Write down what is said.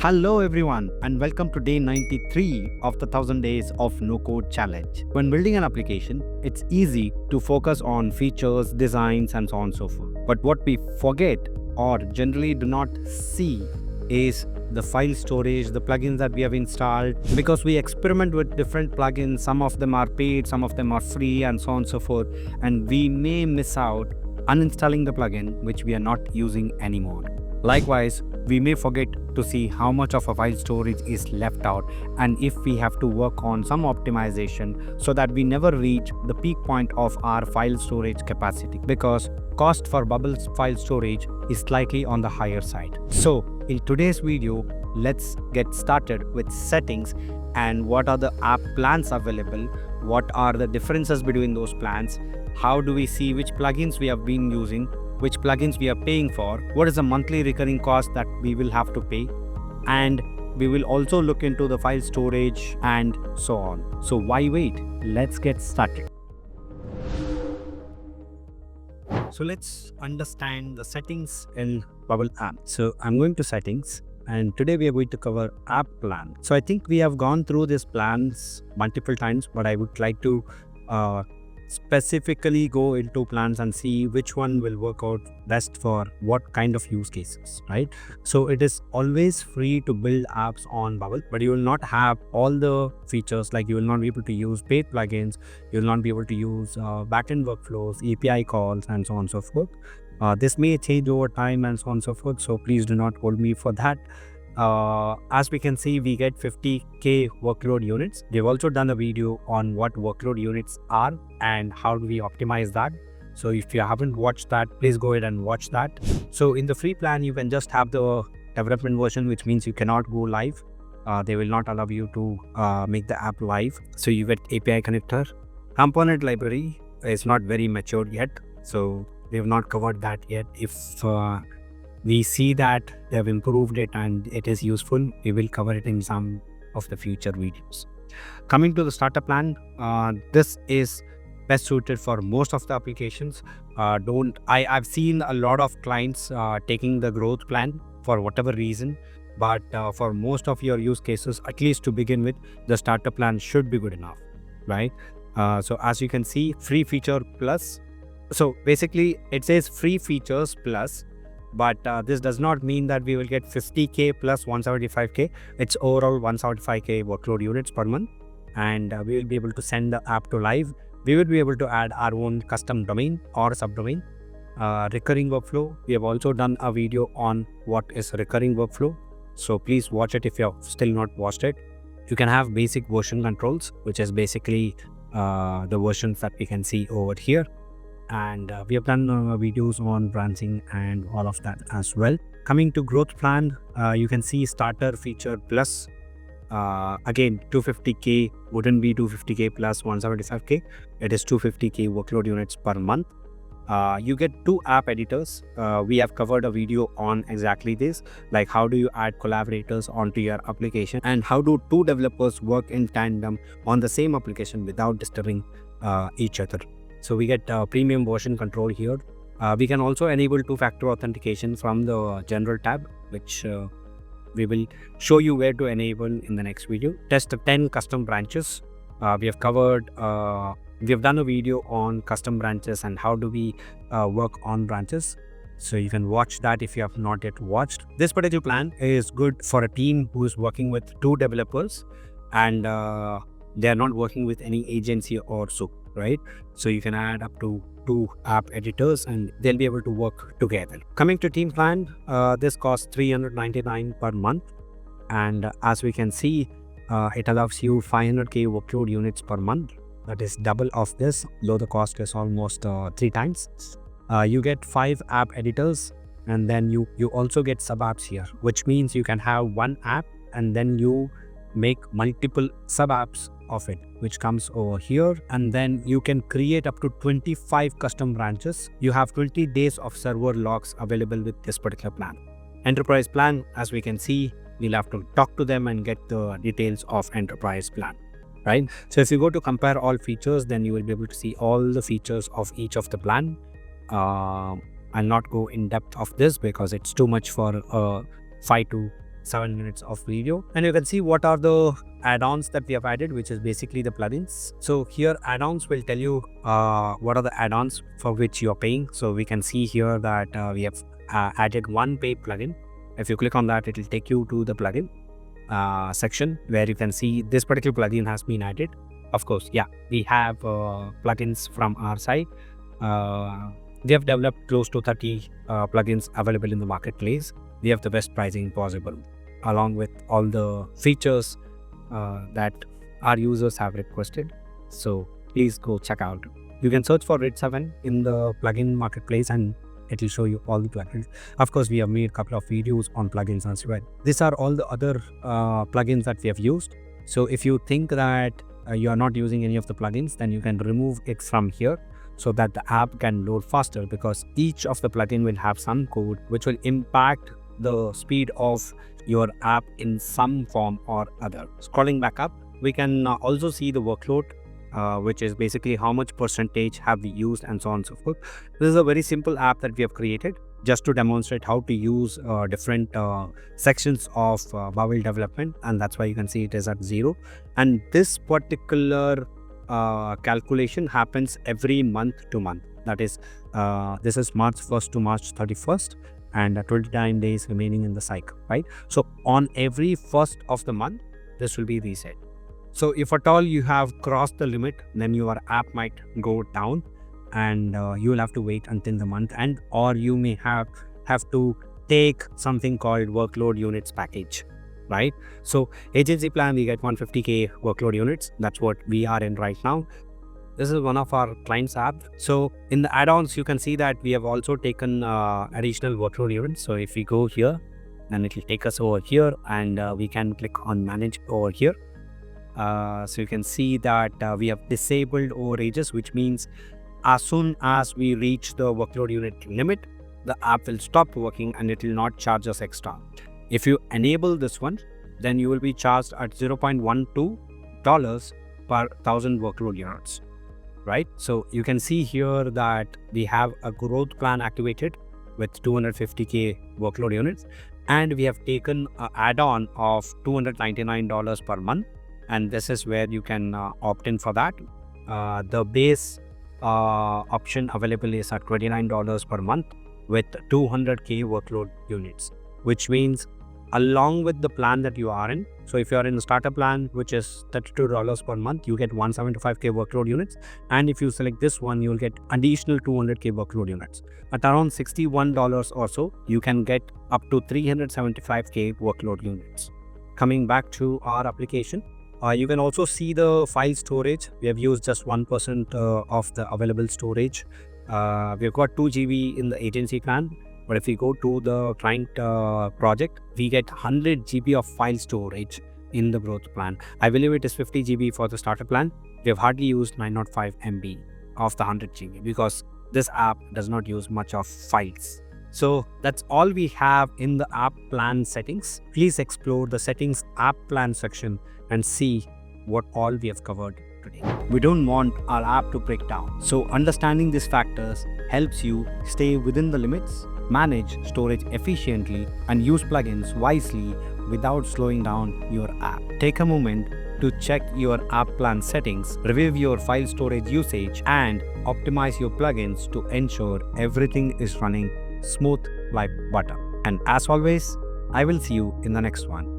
Hello everyone and welcome to day 93 of the 1000 days of no code challenge. When building an application, it's easy to focus on features, designs and so on and so forth. But what we forget or generally do not see is the file storage, the plugins that we have installed, because we experiment with different plugins. Some of them are paid, some of them are free and so on and so forth. And we may miss out uninstalling the plugin which we are not using anymore. Likewise, we may forget to see how much of a file storage is left out and if we have to work on some optimization so that we never reach the peak point of our file storage capacity, because cost for Bubble's file storage is slightly on the higher side. So in today's video, let's get started with settings and what are the app plans available, what are the differences between those plans, how do we see which plugins we have been using, which plugins we are paying for, what is the monthly recurring cost that we will have to pay, and we will also look into the file storage and so on. So why wait? Let's get started. So let's understand the settings in Bubble app. So I'm going to settings and today we are going to cover app plan. So I think we have gone through these plans multiple times, but I would like to specifically go into plans and see which one will work out best for what kind of use cases, right? So it is always free to build apps on Bubble, but you will not have all the features. Like you will not be able to use paid plugins, you will not be able to use backend workflows, API calls and so on and so forth. This may change over time and so on and so forth, so please do not hold me for that. As we can see, we get 50k workload units. We've also done a video on what workload units are and how do we optimize that. So if you haven't watched that, please go ahead and watch that. So in the free plan, you can just have the development version, which means you cannot go live. They will not allow you to make the app live. So you get API connector. Component library is not very mature yet, so they have not covered that yet. If we see that they have improved it and it is useful, we will cover it in some of the future videos. Coming to the starter plan, this is best suited for most of the applications. I've seen a lot of clients taking the growth plan for whatever reason, but for most of your use cases, at least to begin with, the starter plan should be good enough, right? So as you can see, free feature plus. So basically it says free features plus, but this does not mean that we will get 50k plus 175k. It's overall 175k workload units per month, and we will be able to send the app to live. We will be able to add our own custom domain or subdomain. Recurring workflow, we have also done a video on what is recurring workflow, so please watch it if you have still not watched it. You can have basic version controls, which is basically the versions that we can see over here. And we have done videos on branching and all of that as well. Coming to growth plan, you can see starter feature plus. Again, 250k wouldn't be 250k plus 175k. It is 250k workload units per month. You get 2 app editors. We have covered a video on exactly this, like how do you add collaborators onto your application and how do 2 developers work in tandem on the same application without disturbing each other. So we get premium version control here. We can also enable 2-factor authentication from the general tab, which we will show you where to enable in the next video. Test 10 custom branches. We have covered, we have done a video on custom branches and how do we work on branches. So you can watch that if you have not yet watched. This particular plan is good for a team who is working with 2 developers and they are not working with any agency or so, right? So you can add up to 2 app editors and they'll be able to work together. Coming to team plan, this costs $399 per month, and as we can see, it allows you 500k workload units per month. That is double of this, though the cost is almost 3 times. You get 5 app editors, and then you also get sub apps here, which means you can have 1 app and then you make multiple sub apps of it, which comes over here, and then you can create up to 25 custom branches. You have 20 days of server logs available with this particular plan. Enterprise plan, as we can see, we'll have to talk to them and get the details of enterprise plan, right? So if you go to compare all features, then you will be able to see all the features of each of the plan. I'll not go in depth of this because it's too much for a 5 to 7 minutes of video, and you can see what are the add-ons that we have added, which is basically the plugins. So here add-ons will tell you what are the add-ons for which you're paying. So we can see here that we have added one paid plugin. If you click on that, it will take you to the plugin section where you can see this particular plugin has been added. Of course, yeah, we have plugins from our side. We have developed close to 30 plugins available in the marketplace. We have the best pricing possible, along with all the features that our users have requested. So please go check out. You can search for Rit7 in the plugin marketplace and it will show you all the plugins. Of course, we have made a couple of videos on plugins as well. These are all the other plugins that we have used. So if you think that you are not using any of the plugins, then you can remove it from here so that the app can load faster, because each of the plugin will have some code which will impact the speed of your app in some form or other. Scrolling back up, we can also see the workload, which is basically how much percentage have we used and so on and so forth. This is a very simple app that we have created just to demonstrate how to use different sections of Bubble development, and that's why you can see it is at 0. And this particular calculation happens every month to month. That is, this is March 1st to March 31st, and 29 days remaining in the cycle, right? So on every 1st of the month, this will be reset. So if at all you have crossed the limit, then your app might go down, and you will have to wait until the month end, or you may have to take something called workload units package, right? So agency plan, we get 150k workload units. That's what we are in right now. This is one of our clients app. So in the add-ons, you can see that we have also taken additional workload units. So if we go here, then it will take us over here, and we can click on manage over here. So you can see that we have disabled overages, which means as soon as we reach the workload unit limit, the app will stop working and it will not charge us extra. If you enable this one, then you will be charged at $0.12 per 1000 workload units, right? So you can see here that we have a growth plan activated with 250k workload units, and we have taken an add-on of $299 per month, and this is where you can opt in for that. The base option available is at $29 per month with 200k workload units, which means along with the plan that you are in, so if you are in the starter plan, which is $32 per month, you get 175k workload units, and if you select this one, you will get additional 200k workload units. At around $61 or so, you can get up to 375k workload units. Coming back to our application, you can also see the file storage. We have used just 1% of the available storage. We've got 2 GB in the agency plan, but if we go to the client project, we get 100 GB of file storage in the growth plan. I believe it is 50 GB for the starter plan. We have hardly used 905 MB of the 100 GB because this app does not use much of files. So that's all we have in the app plan settings. Please explore the settings app plan section and see what all we have covered today. We don't want our app to break down, so understanding these factors helps you stay within the limits, manage storage efficiently, and use plugins wisely without slowing down your app. Take a moment to check your app plan settings, review your file storage usage, and optimize your plugins to ensure everything is running smooth like butter. And as always, I will see you in the next one.